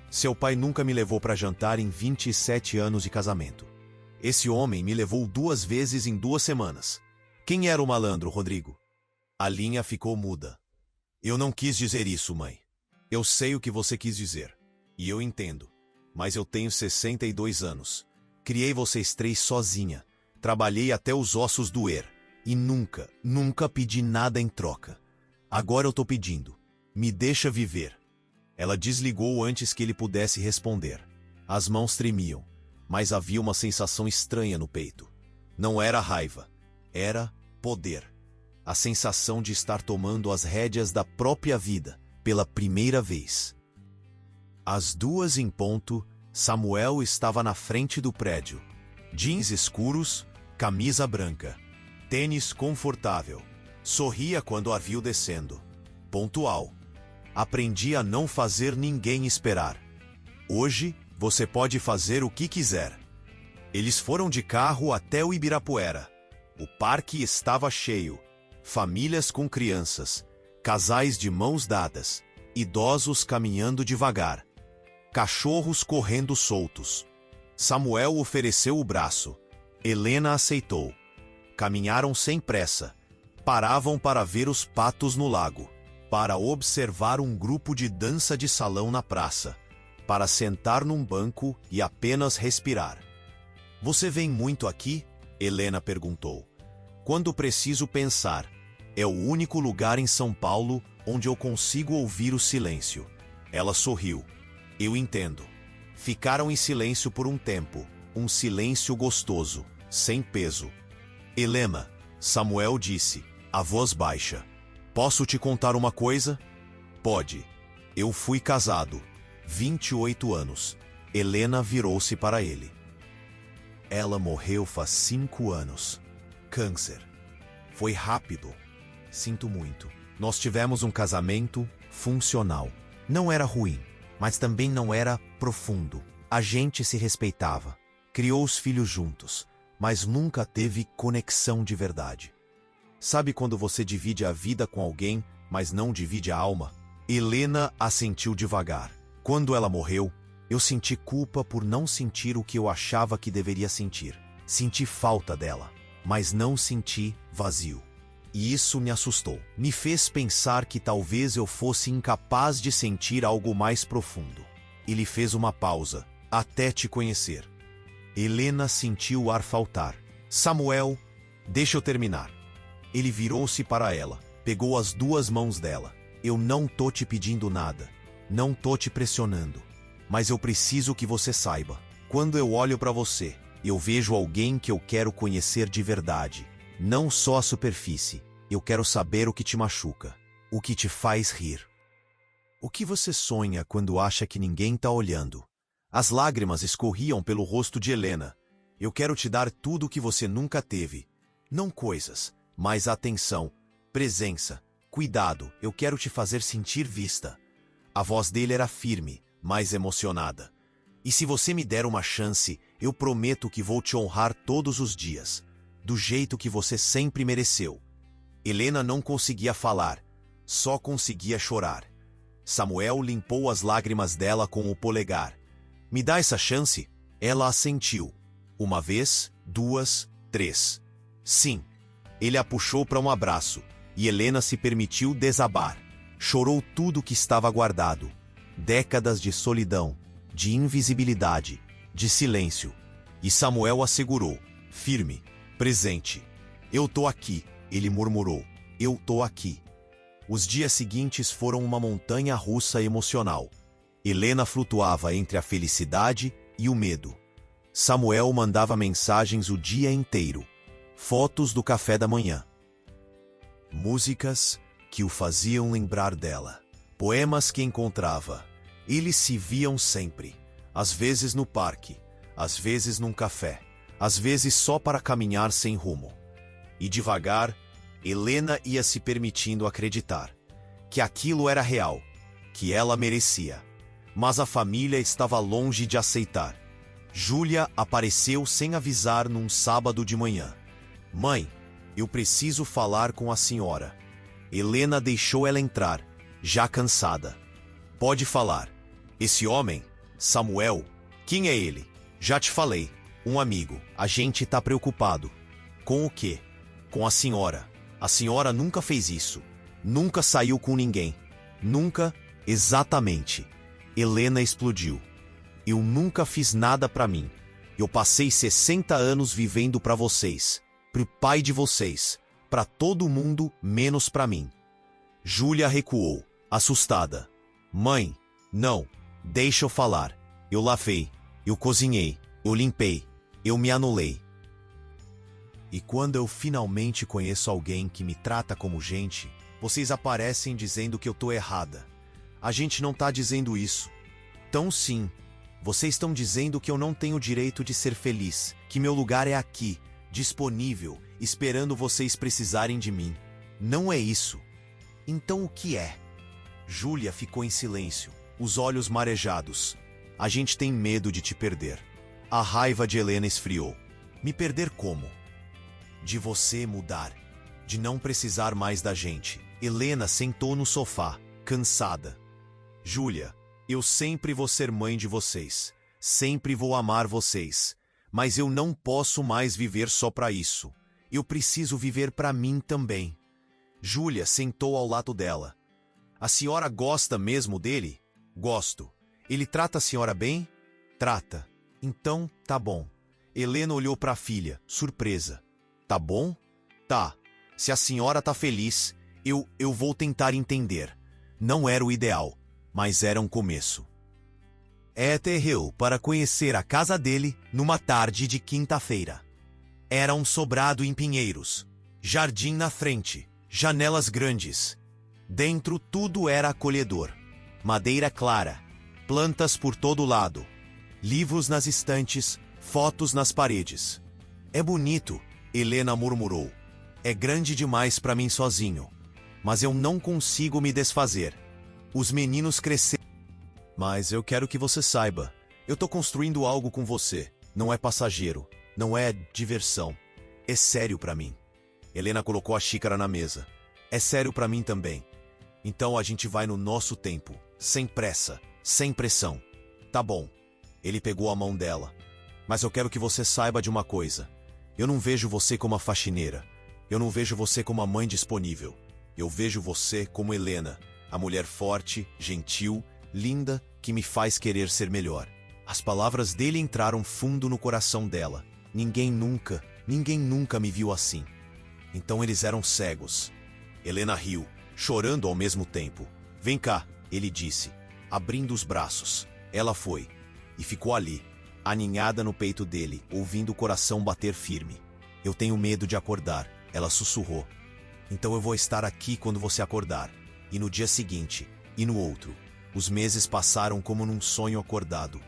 S1: Seu pai nunca me levou para jantar em 27 anos de casamento. Esse homem me levou 2 vezes em 2 semanas. Quem era o malandro, Rodrigo? A linha ficou muda. Eu não quis dizer isso, mãe. Eu sei o que você quis dizer. E eu entendo. Mas eu tenho 62 anos. Criei vocês 3 sozinha. Trabalhei até os ossos doer. E nunca pedi nada em troca. Agora eu tô pedindo. Me deixa viver. Ela desligou antes que ele pudesse responder. As mãos tremiam, mas havia uma sensação estranha no peito. Não era raiva. Era poder. A sensação de estar tomando as rédeas da própria vida, pela primeira vez. Às 2 em ponto, Samuel estava na frente do prédio. Jeans escuros, camisa branca, tênis confortável. Sorria quando a viu descendo. Pontual. Aprendi a não fazer ninguém esperar. Hoje, você pode fazer o que quiser. Eles foram de carro até o Ibirapuera. O parque estava cheio. Famílias com crianças, casais de mãos dadas, idosos caminhando devagar, cachorros correndo soltos. Samuel ofereceu o braço. Helena aceitou. Caminharam sem pressa. Paravam para ver os patos no lago, para observar um grupo de dança de salão na praça, para sentar num banco e apenas respirar. Você vem muito aqui? Helena perguntou. Quando preciso pensar. É o único lugar em São Paulo onde eu consigo ouvir o silêncio. Ela sorriu. Eu entendo. Ficaram em silêncio por um tempo. Um silêncio gostoso, sem peso. Helena, Samuel disse, a voz baixa. Posso te contar uma coisa? Pode. Eu fui casado. 28 anos. Helena virou-se para ele. Ela morreu faz 5 anos. Câncer. Foi rápido. Sinto muito. Nós tivemos um casamento funcional. Não era ruim, mas também não era profundo. A gente se respeitava. Criou os filhos juntos, mas nunca teve conexão de verdade. Sabe quando você divide a vida com alguém, mas não divide a alma? Helena assentiu devagar. Quando ela morreu, eu senti culpa por não sentir o que eu achava que deveria sentir. Senti falta dela, mas não senti vazio. E isso me assustou. Me fez pensar que talvez eu fosse incapaz de sentir algo mais profundo. Ele fez uma pausa, até te conhecer. Helena sentiu o ar faltar. Samuel, deixa eu terminar. Ele virou-se para ela, pegou as 2 mãos dela. Eu não tô te pedindo nada. Não tô te pressionando. Mas eu preciso que você saiba. Quando eu olho para você, eu vejo alguém que eu quero conhecer de verdade. Não só a superfície. Eu quero saber o que te machuca. O que te faz rir. O que você sonha quando acha que ninguém tá olhando? As lágrimas escorriam pelo rosto de Helena. Eu quero te dar tudo o que você nunca teve. Não coisas, mas atenção, presença, cuidado, eu quero te fazer sentir vista. A voz dele era firme, mas emocionada. E se você me der uma chance, eu prometo que vou te honrar todos os dias, do jeito que você sempre mereceu. Helena não conseguia falar, só conseguia chorar. Samuel limpou as lágrimas dela com o polegar. Me dá essa chance? Ela assentiu. Uma vez, duas, três. Sim. Ele a puxou para um abraço, e Helena se permitiu desabar. Chorou tudo que estava guardado. Décadas de solidão, de invisibilidade, de silêncio. E Samuel assegurou, firme, presente. Eu tô aqui, ele murmurou. Eu tô aqui. Os dias seguintes foram uma montanha russa emocional. Helena flutuava entre a felicidade e o medo. Samuel mandava mensagens o dia inteiro. Fotos do café da manhã. Músicas que o faziam lembrar dela. Poemas que encontrava. Eles se viam sempre. Às vezes no parque, às vezes num café, às vezes só para caminhar sem rumo. E devagar, Helena ia se permitindo acreditar que aquilo era real, que ela merecia. Mas a família estava longe de aceitar. Júlia apareceu sem avisar num sábado de manhã. Mãe, eu preciso falar com a senhora. Helena deixou ela entrar, já cansada. Pode falar. Esse homem, Samuel, quem é ele? Já te falei, um amigo. A gente tá preocupado. Com o quê? Com a senhora. A senhora nunca fez isso. Nunca saiu com ninguém. Nunca, exatamente. Helena explodiu. Eu nunca fiz nada pra mim. Eu passei 60 anos vivendo pra vocês, pro pai de vocês, pra todo mundo menos pra mim. Júlia recuou, assustada. Mãe, não, deixa eu falar. Eu lavei, eu cozinhei, eu limpei, eu me anulei. E quando eu finalmente conheço alguém que me trata como gente, vocês aparecem dizendo que eu tô errada. A gente não tá dizendo isso. Então sim, vocês estão dizendo que eu não tenho direito de ser feliz, que meu lugar é aqui, disponível, esperando vocês precisarem de mim. Não é isso. Então o que é? Júlia ficou em silêncio, os olhos marejados. A gente tem medo de te perder. A raiva de Helena esfriou. Me perder como? De você mudar, de não precisar mais da gente. Helena sentou no sofá, cansada. Júlia, eu sempre vou ser mãe de vocês. Sempre vou amar vocês. Mas eu não posso mais viver só para isso. Eu preciso viver para mim também. Júlia sentou ao lado dela. A senhora gosta mesmo dele? Gosto. Ele trata a senhora bem? Trata. Então, tá bom. Helena olhou para a filha, surpresa. Tá bom? Tá. Se a senhora tá feliz, eu vou tentar entender. Não era o ideal, mas era um começo. Aterrou para conhecer a casa dele numa tarde de quinta-feira. Era um sobrado em Pinheiros. Jardim na frente, janelas grandes. Dentro tudo era acolhedor. Madeira clara, plantas por todo lado. Livros nas estantes, fotos nas paredes. É bonito, Helena murmurou. É grande demais para mim sozinho. Mas eu não consigo me desfazer. Os meninos cresceram. Mas eu quero que você saiba. Eu tô construindo algo com você. Não é passageiro. Não é diversão. É sério para mim. Helena colocou a xícara na mesa. É sério para mim também. Então a gente vai no nosso tempo. Sem pressa. Sem pressão. Tá bom. Ele pegou a mão dela. Mas eu quero que você saiba de uma coisa. Eu não vejo você como a faxineira. Eu não vejo você como a mãe disponível. Eu vejo você como Helena, a mulher forte, gentil, linda, que me faz querer ser melhor. As palavras dele entraram fundo no coração dela. Ninguém nunca me viu assim. Então eles eram cegos. Helena riu, chorando ao mesmo tempo. Vem cá, ele disse, abrindo os braços. Ela foi, e ficou ali, aninhada no peito dele, ouvindo o coração bater firme. Eu tenho medo de acordar, ela sussurrou. Então eu vou estar aqui quando você acordar. E no dia seguinte, e no outro. Os meses passaram como num sonho acordado.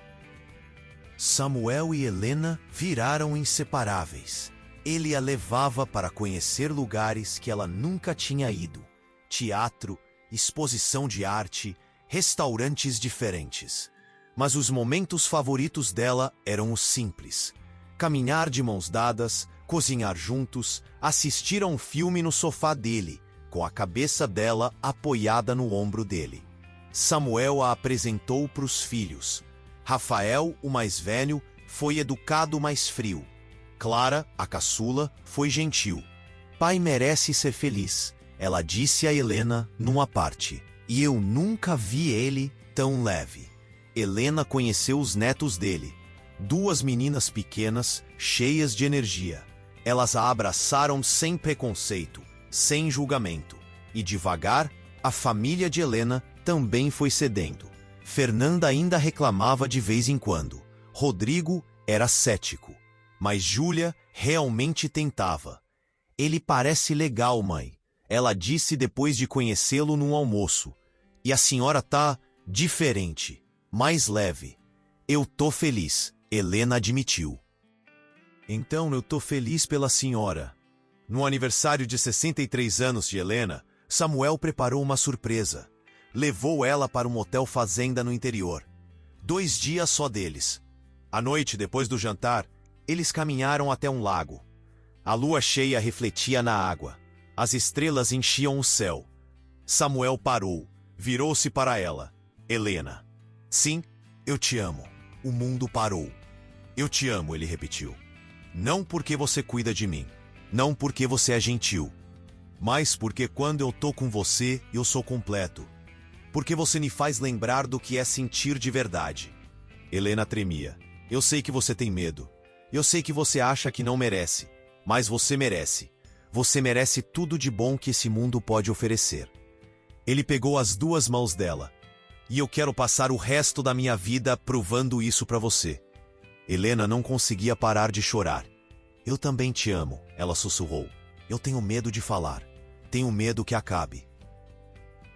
S1: Samuel e Helena viraram inseparáveis. Ele a levava para conhecer lugares que ela nunca tinha ido: teatro, exposição de arte, restaurantes diferentes. Mas os momentos favoritos dela eram os simples: caminhar de mãos dadas, cozinhar juntos, assistir a um filme no sofá dele, com a cabeça dela apoiada no ombro dele. Samuel a apresentou para os filhos. Rafael, o mais velho, foi educado, mais frio. Clara, a caçula, foi gentil. Pai merece ser feliz, ela disse a Helena numa parte. E eu nunca vi ele tão leve. Helena conheceu os netos dele. 2 meninas pequenas, cheias de energia. Elas a abraçaram sem preconceito, sem julgamento. E devagar, a família de Helena também foi cedendo. Fernanda ainda reclamava de vez em quando. Rodrigo era cético. Mas Júlia realmente tentava. Ele parece legal, mãe, ela disse depois de conhecê-lo num almoço. E a senhora tá diferente, mais leve. Eu tô feliz, Helena admitiu. Então eu tô feliz pela senhora. No aniversário de 63 anos de Helena, Samuel preparou uma surpresa. Levou ela para um hotel fazenda no interior. 2 dias só deles. À noite, depois do jantar, eles caminharam até um lago. A lua cheia refletia na água. As estrelas enchiam o céu. Samuel parou, virou-se para ela. Helena. Sim, eu te amo. O mundo parou. Eu te amo, ele repetiu. Não porque você cuida de mim. Não porque você é gentil. Mas porque quando eu tô com você, eu sou completo. Porque você me faz lembrar do que é sentir de verdade. Helena tremia. Eu sei que você tem medo. Eu sei que você acha que não merece. Mas você merece. Você merece tudo de bom que esse mundo pode oferecer. Ele pegou as 2 mãos dela. E eu quero passar o resto da minha vida provando isso pra você. Helena não conseguia parar de chorar. Eu também te amo, ela sussurrou. Eu tenho medo de falar. Tenho medo que acabe.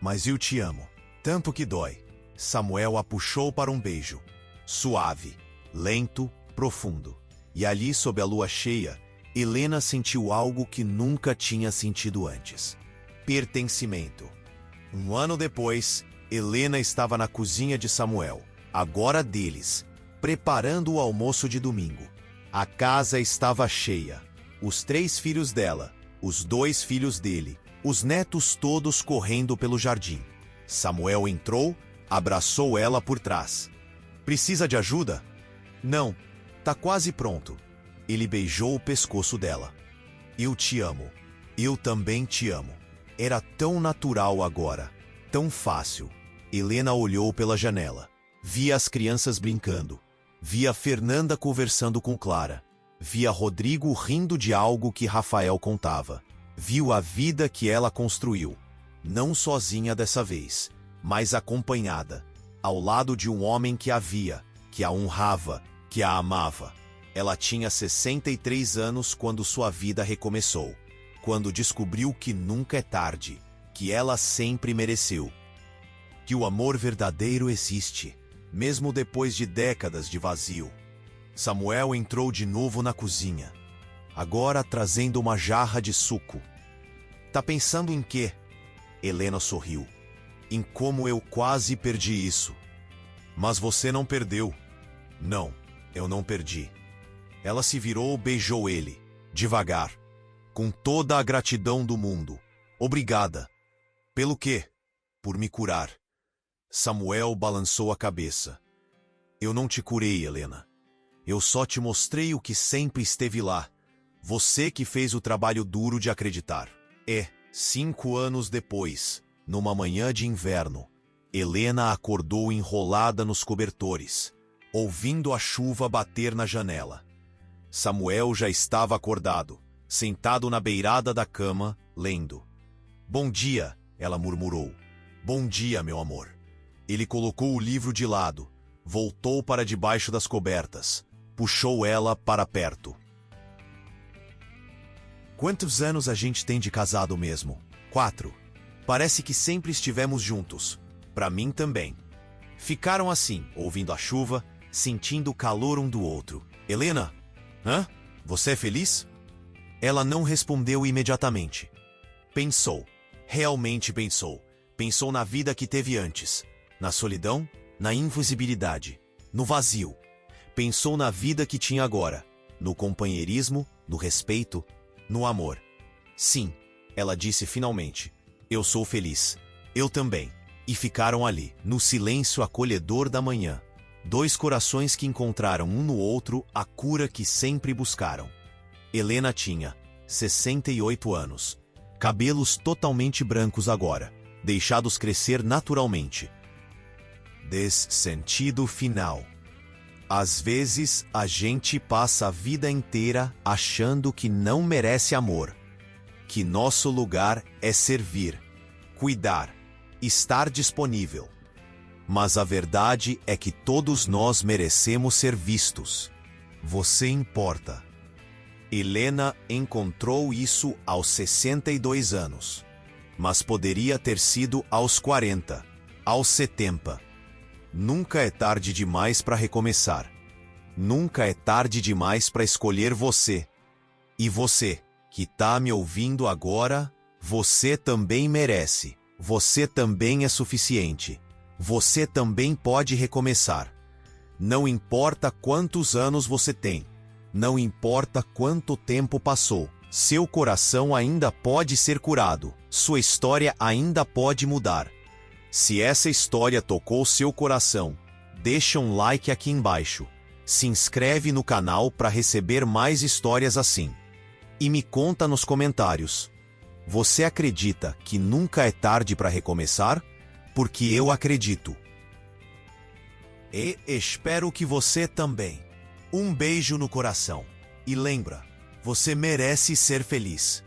S1: Mas eu te amo. Tanto que dói. Samuel a puxou para um beijo. Suave, lento, profundo. E ali, sob a lua cheia, Helena sentiu algo que nunca tinha sentido antes: pertencimento. 1 ano depois, Helena estava na cozinha de Samuel, agora deles, preparando o almoço de domingo. A casa estava cheia. Os 3 filhos dela, os 2 filhos dele, os netos todos correndo pelo jardim. Samuel entrou, abraçou ela por trás. Precisa de ajuda? Não, tá quase pronto. Ele beijou o pescoço dela. Eu te amo. Eu também te amo. Era tão natural agora, tão fácil. Helena olhou pela janela. Via as crianças brincando. Via Fernanda conversando com Clara. Via Rodrigo rindo de algo que Rafael contava. Viu a vida que ela construiu. Não sozinha dessa vez, mas acompanhada, ao lado de um homem que a via, que a honrava, que a amava. Ela tinha 63 anos quando sua vida recomeçou, quando descobriu que nunca é tarde, que ela sempre mereceu. Que o amor verdadeiro existe, mesmo depois de décadas de vazio. Samuel entrou de novo na cozinha, agora trazendo uma jarra de suco. Tá pensando em quê? Helena sorriu. Em como eu quase perdi isso. Mas você não perdeu. Não, eu não perdi. Ela se virou, beijou ele, devagar, com toda a gratidão do mundo. Obrigada. Pelo quê? Por me curar. Samuel balançou a cabeça. Eu não te curei, Helena. Eu só te mostrei o que sempre esteve lá. Você que fez o trabalho duro de acreditar. 5 anos depois, numa manhã de inverno, Helena acordou enrolada nos cobertores, ouvindo a chuva bater na janela. Samuel já estava acordado, sentado na beirada da cama, lendo. Bom dia, ela murmurou. Bom dia, meu amor. Ele colocou o livro de lado, voltou para debaixo das cobertas, puxou ela para perto. Quantos anos a gente tem de casado mesmo? 4. Parece que sempre estivemos juntos. Pra mim também. Ficaram assim, ouvindo a chuva, sentindo o calor um do outro. Helena? Hã? Você é feliz? Ela não respondeu imediatamente. Pensou. Realmente pensou. Pensou na vida que teve antes. Na solidão, na invisibilidade, no vazio. Pensou na vida que tinha agora. No companheirismo, no respeito, no amor. Sim, ela disse finalmente. Eu sou feliz. Eu também. E ficaram ali, no silêncio acolhedor da manhã. Dois corações que encontraram um no outro a cura que sempre buscaram. Helena tinha 68 anos. Cabelos totalmente brancos agora, deixados crescer naturalmente. Sentido final. Às vezes, a gente passa a vida inteira achando que não merece amor. Que nosso lugar é servir, cuidar, estar disponível. Mas a verdade é que todos nós merecemos ser vistos. Você importa. Helena encontrou isso aos 62 anos. Mas poderia ter sido aos 40, aos 70. Nunca é tarde demais para recomeçar. Nunca é tarde demais para escolher você. E você, que tá me ouvindo agora, você também merece. Você também é suficiente. Você também pode recomeçar. Não importa quantos anos você tem. Não importa quanto tempo passou. Seu coração ainda pode ser curado. Sua história ainda pode mudar. Se essa história tocou seu coração, deixa um like aqui embaixo. Se inscreve no canal para receber mais histórias assim. E me conta nos comentários. Você acredita que nunca é tarde para recomeçar? Porque eu acredito. E espero que você também. Um beijo no coração. E lembra, você merece ser feliz.